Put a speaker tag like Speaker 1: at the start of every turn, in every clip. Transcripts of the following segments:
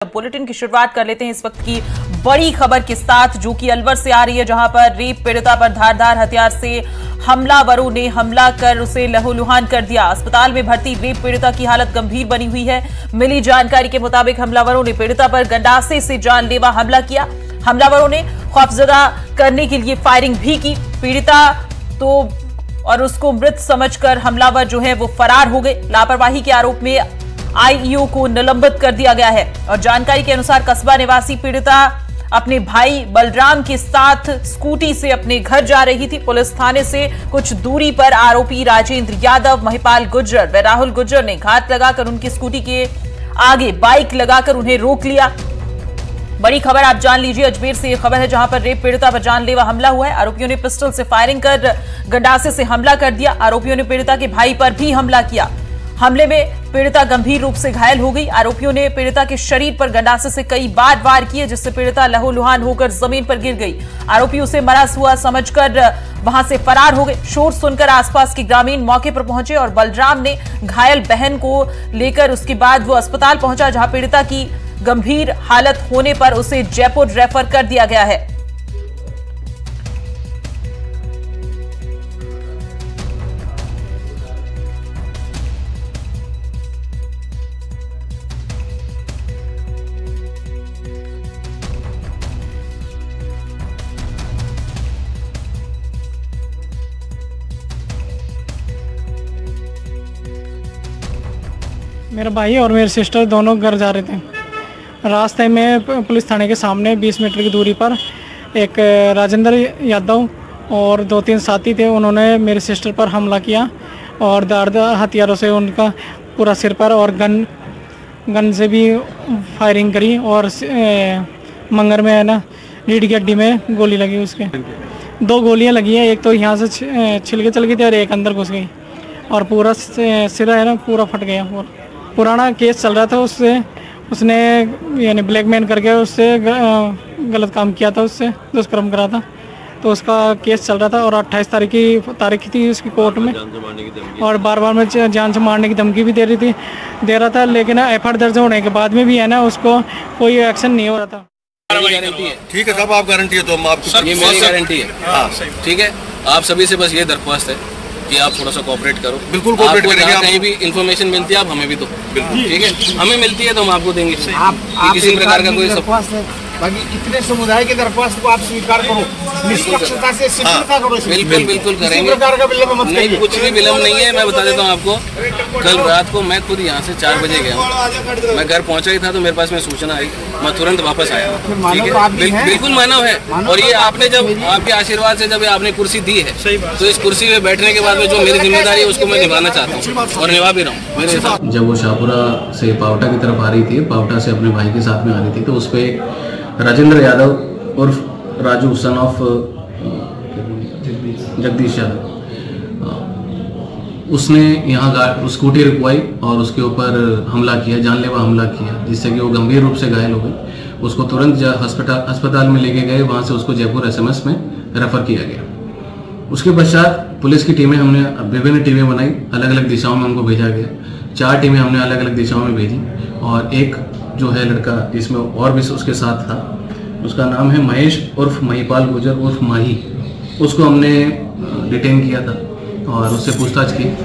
Speaker 1: Bulletin की शुरुआत कर लेते हैं इस वक्त की बड़ी खबर के साथ, जो कि अलवर से आ रही है, जहां पर रेप पीड़िता पर धारदार हथियार से हमलावरों ने हमला कर उसे लहूलुहान कर दिया। अस्पताल में भर्ती रेप पीड़िता की हालत गंभीर बनी हुई है। मिली जानकारी के मुताबिक हमलावरों ने पीड़िता पर गंडासे से जानलेवा हमला किया। हमलावरों ने खौफजदा करने के लिए फायरिंग भी की। पीड़िता और उसको मृत समझकर हमलावर जो है वो फरार हो गए। लापरवाही के आरोप में आईईओ को निलंबित कर दिया गया है। और जानकारी के अनुसार कस्बा निवासी पीड़िता अपने भाई बलराम के साथ स्कूटी से अपने घर जा रही थी। पुलिस थाने से कुछ दूरी पर आरोपी राजेंद्र यादव, महिपाल गुर्जर व राहुल गुर्जर ने घात लगाकर उनकी स्कूटी के आगे बाइक लगाकर उन्हें रोक लिया। बड़ी खबर आप जान लीजिए, अजमेर से यह खबर है, जहां पर रेप पीड़िता पर जानलेवा हमला हुआ है। आरोपियों ने पिस्टल से फायरिंग कर गंडासे से हमला कर दिया। आरोपियों ने पीड़िता के भाई पर भी हमला किया। हमले में पीड़िता गंभीर रूप से घायल हो गई। आरोपियों ने पीड़िता के शरीर पर गंडासे से कई बार वार किए, जिससे पीड़िता लहूलुहान होकर जमीन पर गिर गई। आरोपी उसे मरा हुआ समझकर वहां से फरार हो गए। शोर सुनकर आसपास के ग्रामीण मौके पर पहुंचे और बलराम ने घायल बहन को लेकर उसके बाद वो अस्पताल पहुंचा, जहां पीड़िता की गंभीर हालत होने पर उसे जयपुर रेफर कर दिया गया है।
Speaker 2: मेरा भाई और मेरी सिस्टर दोनों घर जा रहे थे। रास्ते में पुलिस थाने के सामने 20 मीटर की दूरी पर एक राजेंद्र यादव और 2-3 साथी थे। उन्होंने मेरी सिस्टर पर हमला किया और धारदार हथियारों से उनका पूरा सिर पर और गन से भी फायरिंग करी और मंगर में है ना, रीढ़ की हड्डी में गोली लगी। उसके 2 गोलियां लगी हैं, एक तो यहाँ से छिल के चल गई थी और एक अंदर घुस गई और पूरा सिर है ना पूरा फट गया। पुराना केस चल रहा था उसने यानी ब्लैकमेल करके उससे गलत काम किया था, उससे दुष्कर्म करा था, तो उसका केस चल रहा था और 28 तारीख थी उसकी कोर्ट में। और बार मैं जान से मारने की धमकी भी दे रहा था, लेकिन एफआईआर दर्ज होने के बाद में भी है ना उसको कोई एक्शन नहीं हो रहा था।
Speaker 3: ठीक है साहब, आप गारंटी है तो हम आपको,
Speaker 4: ये मेरी गारंटी है। हाँ ठीक है, आप सभी से बस ये दरख्वास्त है कि आप थोड़ा सा कोऑपरेट करो।
Speaker 3: बिल्कुल कोऑपरेट करेंगे।
Speaker 4: कहीं भी इन्फॉर्मेशन मिलती है आप हमें भी दो। बिल्कुल ठीक है, हमें मिलती है तो हम आपको देंगे।
Speaker 5: आप
Speaker 4: किसी प्रकार का कोई
Speaker 5: बाकी इतने समुदाय के दरख्वास्त को आप स्वीकार करो, निष्पक्षता से शिथिलता करो।
Speaker 4: बिल्कुल करेंगे,
Speaker 5: प्रकार का विलंब मत
Speaker 4: नहीं, कुछ भी विलंब नहीं है। मैं बता देता हूँ आपको, कल रात को मैं खुद यहाँ से 4 बजे गया हूँ। मैं घर पहुँचा ही था तो मेरे पास में सूचना आई, मैं तुरंत वापस आया। ठीक है, बिल्कुल मानव है। और ये आपने जब आपके आशीर्वाद से जब आपने कुर्सी दी है, तो इस कुर्सी में बैठने के बाद में जो मेरी जिम्मेदारी है उसको मैं निभाना चाहता हूँ और निभा भी रहा हूँ मेरे साथ।
Speaker 6: जब वो शाहपुरा से पावटा की तरफ आ रही थी, पावटा से अपने भाई के साथ में आ रही थी, तो उस पर राजेंद्र यादव उर्फ राजू सन ऑफ जगदीश यादव, उसने यहाँ स्कूटी रुकवाई और उसके ऊपर हमला किया, जानलेवा हमला किया, जिससे कि वो गंभीर रूप से घायल हो गई। उसको तुरंत अस्पताल में लेके गए, वहाँ से उसको जयपुर एसएमएस में रेफर किया गया। उसके पश्चात पुलिस की टीमें, हमने विभिन्न टीमें बनाई, अलग अलग दिशाओं में उनको भेजा गया। 4 टीमें हमने अलग अलग दिशाओं में भेजी और एक जो है लड़का जिसमें और भी उसके साथ था, उसका नाम है महेश उर्फ महिपाल गुर्जर उर्फ माही, उसको हमने डिटेन किया था और उससे पूछताछ की।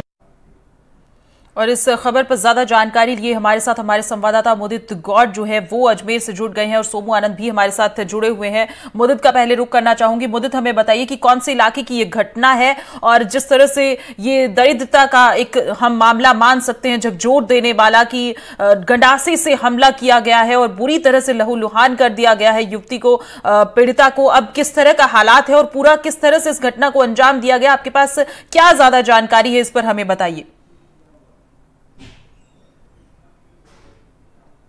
Speaker 1: और इस खबर पर ज्यादा जानकारी लिए हमारे साथ हमारे संवाददाता मुदित गौड़ जो है वो अजमेर से जुड़ गए हैं और सोमू आनंद भी हमारे साथ जुड़े हुए हैं। मुदित का पहले रुख करना चाहूंगी। मुदित, हमें बताइए कि कौन से इलाके की ये घटना है और जिस तरह से ये दरिद्रता का एक हम मामला मान सकते हैं, झकझोर देने वाला, कि गंडासे से हमला किया गया है और बुरी तरह से लहूलुहान कर दिया गया है युवती को, पीड़िता को। अब किस तरह का हालात है और पूरा किस तरह से इस घटना को अंजाम दिया गया, आपके पास क्या ज्यादा जानकारी है इस पर हमें बताइए।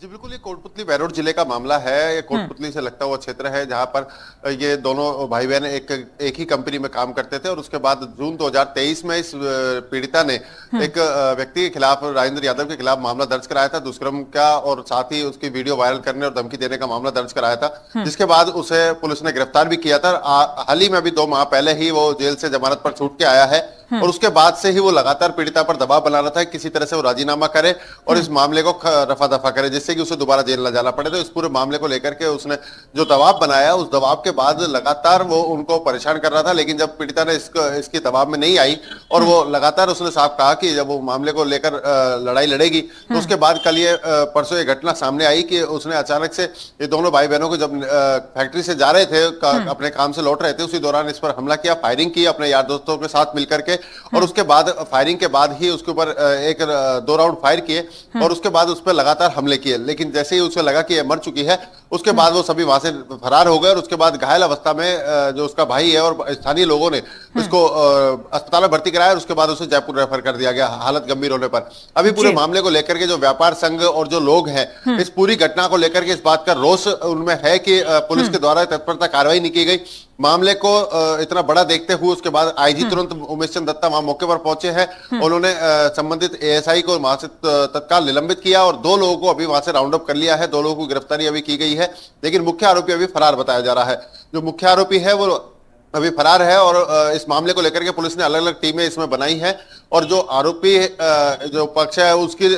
Speaker 3: जी बिल्कुल, ये कोटपुतली बैरोड जिले का मामला है। ये कोटपुतली से लगता हुआ क्षेत्र है, जहां पर ये दोनों भाई बहन एक ही कंपनी में काम करते थे। और उसके बाद जून 2023 में इस पीड़िता ने एक व्यक्ति के खिलाफ, राजेंद्र यादव के खिलाफ मामला दर्ज कराया था दुष्कर्म का, और साथ ही उसकी वीडियो वायरल करने और धमकी देने का मामला दर्ज कराया था, जिसके बाद उसे पुलिस ने गिरफ्तार भी किया था। हाल ही में अभी 2 माह पहले ही वो जेल से जमानत पर छूट के आया है और उसके बाद से ही वो लगातार पीड़िता पर दबाव बना रहा था किसी तरह से वो राजीनामा करे और इस मामले को रफा दफा करे, जिससे कि उसे दोबारा जेल न जाना पड़े। तो इस पूरे मामले को लेकर के उसने जो दबाव बनाया, उस दबाव के बाद लगातार वो उनको परेशान कर रहा था। लेकिन जब पीड़िता ने इसके दबाव में नहीं आई और वो लगातार उसने साफ कहा कि जब वो मामले को लेकर लड़ाई लड़ेगी, तो उसके बाद कल ये परसों ये घटना सामने आई कि उसने अचानक से ये दोनों भाई बहनों को जब फैक्ट्री से जा रहे थे, अपने काम से लौट रहे थे, उसी दौरान इस पर हमला किया, फायरिंग की अपने यार दोस्तों के साथ मिलकर के। और उसके बाद फायरिंग के बाद ही उसके ऊपर 2 राउंड फायर किए और उसके बाद उस पर लगातार हमले किए। लेकिन जैसे ही उसे लगा कि ये मर चुकी है, उसके बाद वो सभी वहां से फरार हो गए और उसके बाद घायल अवस्था में जो उसका भाई है और स्थानीय लोगों ने उसको अस्पताल में भर्ती कराया और उसके बाद उसे जयपुर रेफर कर दिया गया हालत गंभीर होने पर। अभी पूरे मामले को लेकर के जो व्यापार संघ और जो लोग हैं, इस पूरी घटना को लेकर के इस बात का रोष उनमें है कि पुलिस के द्वारा तत्परता कार्रवाई नहीं की गई। मामले को इतना बड़ा देखते हुए उसके बाद आईजी तुरंत उमेश चंद दत्ता वहां मौके पर पहुंचे हैं। उन्होंने संबंधित एएसआई को वहां से तत्काल निलंबित किया और 2 लोगों को अभी वहां से राउंड अप कर लिया है। 2 लोगों की गिरफ्तारी अभी की गई है, लेकिन मुख्य आरोपी अभी फरार बताया जा रहा है। जो मुख्य आरोपी है वो अभी फरार है और इस मामले को लेकर के पुलिस ने अलग अलग टीमें इसमें बनाई है और जो आरोपी जो पक्ष है उसकी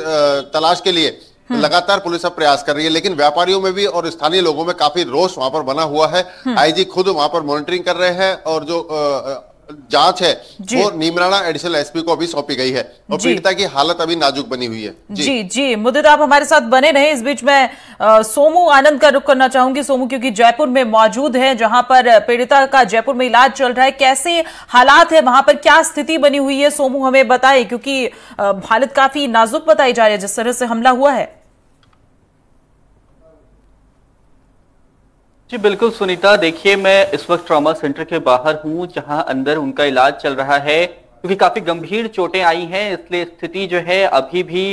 Speaker 3: तलाश के लिए लगातार पुलिस अब प्रयास कर रही है। लेकिन व्यापारियों में भी और स्थानीय लोगों में काफी रोष वहां पर बना हुआ है। आईजी खुद वहां पर मॉनिटरिंग कर रहे हैं और जो जांच है वो नीमराणा एडिशनल एसपी को अभी सौंपी गई है और पीड़िता की हालत अभी नाजुक बनी हुई है।
Speaker 1: जी मुदित, आप हमारे साथ बने रहे। इस बीच में सोमू आनंद का रुख करना चाहूंगी। सोमू, क्योंकि जयपुर में मौजूद है, जहां पर पीड़िता का जयपुर में इलाज चल रहा है, कैसे हालात है वहां पर, क्या स्थिति बनी हुई है, सोमू हमें बताए, क्योंकि हालत काफी नाजुक बताई जा रही है जिस तरह से हमला हुआ है।
Speaker 7: जी बिल्कुल सुनीता, देखिए मैं इस वक्त ट्रॉमा सेंटर के बाहर हूं जहां अंदर उनका इलाज चल रहा है, क्योंकि काफी गंभीर चोटें आई हैं, इसलिए स्थिति जो है अभी भी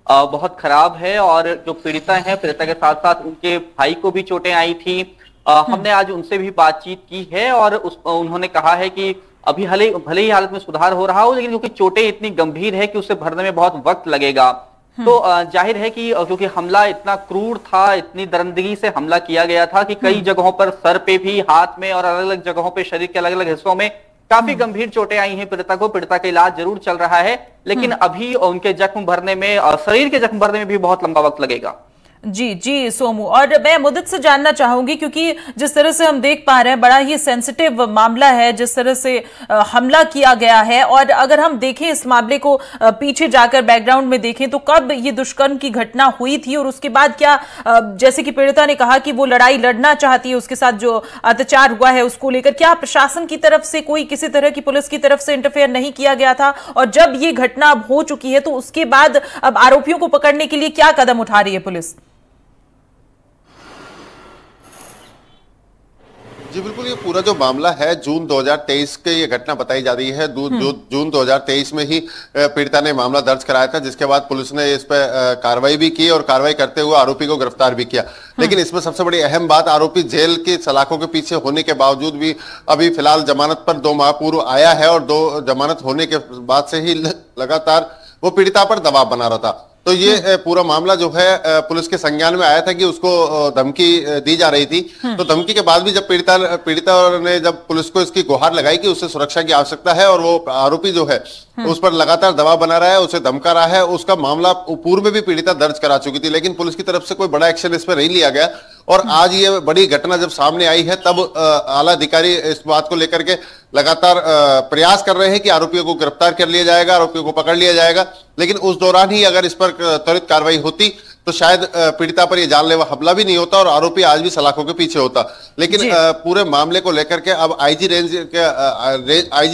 Speaker 7: बहुत खराब है। और जो पीड़िता है, पीड़िता के साथ साथ उनके भाई को भी चोटें आई थी। हमने आज उनसे भी बातचीत की है और उन्होंने कहा है कि अभी भले ही हालत में सुधार हो रहा हो, लेकिन क्योंकि चोटें इतनी गंभीर है कि उसे भरने में बहुत वक्त लगेगा। तो जाहिर है कि क्योंकि हमला इतना क्रूर था, इतनी दरिंदगी से हमला किया गया था कि कई जगहों पर सर पे भी, हाथ में और अलग अलग जगहों पे, शरीर के अलग अलग हिस्सों में काफी गंभीर चोटें आई हैं पीड़िता को। पीड़िता का इलाज जरूर चल रहा है, लेकिन अभी उनके जख्म भरने में और शरीर के जख्म भरने में भी बहुत लंबा वक्त लगेगा।
Speaker 1: जी सोमू, और मैं मुदित से जानना चाहूंगी, क्योंकि जिस तरह से हम देख पा रहे हैं बड़ा ही सेंसिटिव मामला है, जिस तरह से हमला किया गया है, और अगर हम देखें इस मामले को पीछे जाकर बैकग्राउंड में देखें तो कब ये दुष्कर्म की घटना हुई थी और उसके बाद क्या, जैसे कि पीड़िता ने कहा कि वो लड़ाई लड़ना चाहती है, उसके साथ जो अत्याचार हुआ है उसको लेकर क्या प्रशासन की तरफ से कोई किसी तरह की, पुलिस की तरफ से इंटरफेयर नहीं किया गया था? और जब ये घटना अब हो चुकी है तो उसके बाद अब आरोपियों को पकड़ने के लिए क्या कदम उठा रही है पुलिस?
Speaker 3: जी बिल्कुल, ये पूरा जो मामला है जून 2023 के ये घटना बताई जा रही है। जून 2023 में ही पीड़िता ने मामला दर्ज कराया था, जिसके बाद पुलिस ने इस पर कार्रवाई भी की और कार्रवाई करते हुए आरोपी को गिरफ्तार भी किया। लेकिन इसमें सबसे बड़ी अहम बात, आरोपी जेल की सलाखों के पीछे होने के बावजूद भी अभी फिलहाल जमानत पर 2 माह पूर्व आया है और 2 जमानत होने के बाद से ही लगातार वो पीड़िता पर दबाव बना रहा था। तो ये पूरा मामला जो है पुलिस के संज्ञान में आया था कि उसको धमकी दी जा रही थी। तो धमकी के बाद भी जब पीड़िता ने जब पुलिस को इसकी गुहार लगाई कि उसे सुरक्षा की आवश्यकता है और वो आरोपी जो है उस पर लगातार दबाव बना रहा है, उसे धमका रहा है, उसका मामला पूर्व में भी पीड़िता दर्ज करा चुकी थी, लेकिन पुलिस की तरफ से कोई बड़ा एक्शन इस पर नहीं लिया गया। और आज ये बड़ी घटना जब सामने आई है तब आला अधिकारी इस बात को लेकर के लगातार प्रयास कर रहे हैं कि आरोपियों को गिरफ्तार कर लिया जाएगा, आरोपियों को पकड़ लिया जाएगा। लेकिन उस दौरान ही अगर इस पर त्वरित कार्रवाई होती तो शायद पीड़िता पर यह जानलेवा हमला भी नहीं होता और आरोपी आज भी सलाखों के पीछे होता। लेकिन पूरे मामले को लेकर के अब आईजी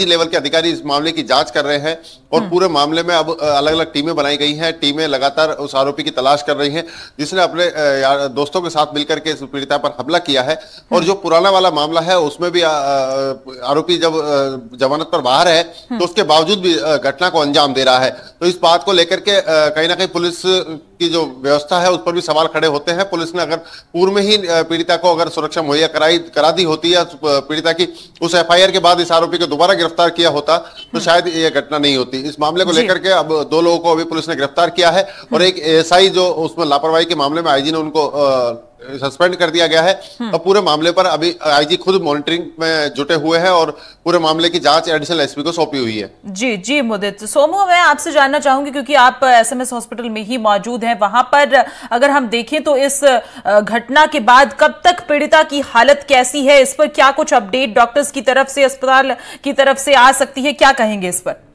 Speaker 3: लेवल के अधिकारी इस मामले की जांच कर रहे हैं और पूरे मामले में अब अलग अलग टीमें बनाई गई हैं। टीमें लगातार उस आरोपी की तलाश कर रही हैं जिसने अपने दोस्तों के साथ मिलकर के इस पीड़िता पर हमला किया है। और जो पुराना वाला मामला है उसमें भी आरोपी जब जमानत पर बाहर है तो उसके बावजूद भी घटना को अंजाम दे रहा है। तो इस बात को लेकर के कहीं ना कहीं पुलिस की जो व्यवस्था है उस पर भी सवाल खड़े होते हैं। पुलिस ने अगर पूर्व में ही पीड़िता को अगर सुरक्षा मुहैया करा दी होती या पीड़िता की उस एफआईआर के बाद इस आरोपी को दोबारा गिरफ्तार किया होता तो शायद ये घटना नहीं होती। इस मामले को लेकर के अब 2 लोगों को अभी पुलिस ने गिरफ्तार किया है और एक एएसआई जो उसमें लापरवाही के मामले में आईजी ने उनको सस्पेंड कर दिया गया है और पूरे मामले पर अभी आईजी खुद मॉनिटरिंग में जुटे हुए हैं और पूरे मामले की जांच एडिशनल एसपी को सौंपी हुई है।
Speaker 1: जी जी मुदित। सोमू, मैं आपसे जानना चाहूंगी क्योंकि आप एसएमएस हॉस्पिटल में ही मौजूद हैं, वहां पर अगर हम देखें तो इस घटना के बाद कब तक पीड़िता की हालत कैसी है, इस पर क्या कुछ अपडेट डॉक्टर्स की तरफ से, अस्पताल की तरफ से आ सकती है, क्या कहेंगे इस पर?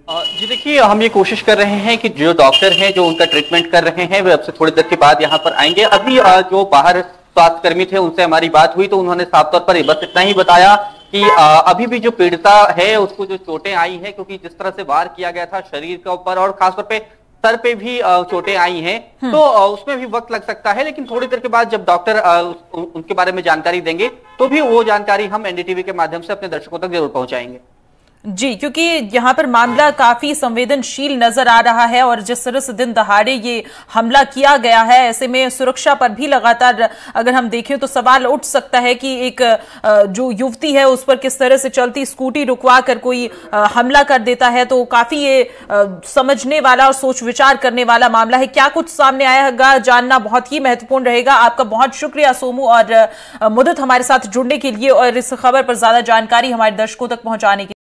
Speaker 7: जी देखिए, हम ये कोशिश कर रहे हैं कि जो डॉक्टर हैं जो उनका ट्रीटमेंट कर रहे हैं वे अब से थोड़ी देर के बाद यहाँ पर आएंगे। अभी जो बाहर स्वास्थ्यकर्मी थे उनसे हमारी बात हुई तो उन्होंने साफ तौर पर बस इतना ही बताया कि अभी भी जो पीड़िता है उसको जो चोटें आई हैं, क्योंकि जिस तरह से वार किया गया था शरीर के ऊपर और खासतौर पे सर पे भी चोटें आई हैं, तो उसमें भी वक्त लग सकता है। लेकिन थोड़ी देर के बाद जब डॉक्टर उनके बारे में जानकारी देंगे तो भी वो जानकारी हम एनडीटीवी के माध्यम से अपने दर्शकों तक जरूर पहुंचाएंगे।
Speaker 1: जी, क्योंकि यहाँ पर मामला काफी संवेदनशील नजर आ रहा है और जिस तरह से दिन दहाड़े ये हमला किया गया है, ऐसे में सुरक्षा पर भी लगातार अगर हम देखें तो सवाल उठ सकता है कि एक जो युवती है उस पर किस तरह से चलती स्कूटी रुकवा कर कोई हमला कर देता है, तो काफी ये समझने वाला और सोच विचार करने वाला मामला है। क्या कुछ सामने आएगा जानना बहुत ही महत्वपूर्ण रहेगा। आपका बहुत शुक्रिया सोमू और मुदित हमारे साथ जुड़ने के लिए और इस खबर पर ज्यादा जानकारी हमारे दर्शकों तक पहुंचाने के